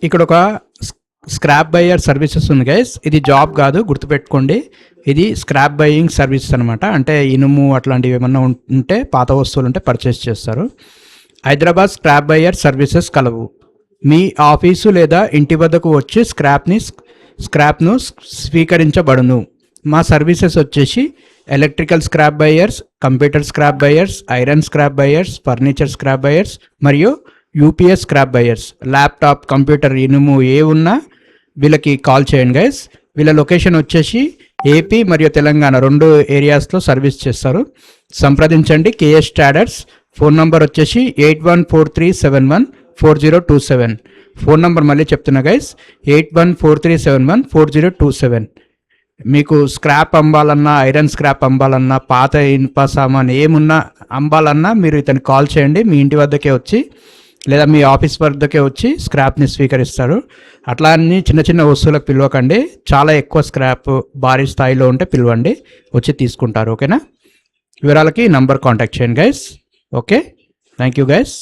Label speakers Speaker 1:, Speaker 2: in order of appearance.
Speaker 1: ఇక్కడ ఒక scrap buyer services ఉంది గైస్. ఇది జాబ్ కాదు, గుర్తుపెట్టుకోండి. ఇది స్క్రాప్ బయ్యింగ్ సర్వీసెస్ అనమాట. అంటే ఇనుము అట్లాంటివి ఏమన్నా ఉంటే, పాత వస్తువులు ఉంటే పర్చేస్ చేస్తారు. హైదరాబాద్ స్క్రాప్ బయ్యర్ సర్వీసెస్ కలవు. మీ ఆఫీసు లేదా ఇంటి వద్దకు వచ్చి స్క్రాప్ను స్వీకరించబడును. మా సర్వీసెస్ వచ్చేసి electrical scrap buyers, computer scrap buyers, iron scrap buyers, furniture scrap buyers మరియు UPS scrap buyers. Laptop, computer, ఇనుము ఏ ఉన్నా వీళ్ళకి కాల్ చేయండి గైస్. వీళ్ళ లొకేషన్ వచ్చేసి ఏపీ మరియు తెలంగాణ 2 ఏరియాస్లో సర్వీస్ చేస్తారు. సంప్రదించండి కేఎస్ ట్రేడర్స్. ఫోన్ నంబర్ వచ్చేసి 8143714027. ఫోన్ నంబర్ మళ్ళీ చెప్తున్నా గైస్, 8143714027. మీకు స్క్రాప్ అమ్మాలన్నా, ఐరన్ స్క్రాప్ అమ్మాలన్నా, పాత ఇనుప సామాన్ ఏమున్నా అమ్మాలన్నా మీరు ఇతనికి కాల్ చేయండి. మీ ఇంటి వద్దకే వచ్చి లేదా మీ ఆఫీస్ వద్దకే వచ్చి స్క్రాప్ని స్వీకరిస్తారు. అట్లా అన్ని చిన్న చిన్న వస్తువులకు పిలవకండి. చాలా ఎక్కువ స్క్రాప్ భారీ స్థాయిలో ఉంటే పిలవండి, వచ్చి తీసుకుంటారు. ఓకేనా? వివరాలకి నంబర్ కాంటాక్ట్ చేయండి guys. Okay, thank you guys.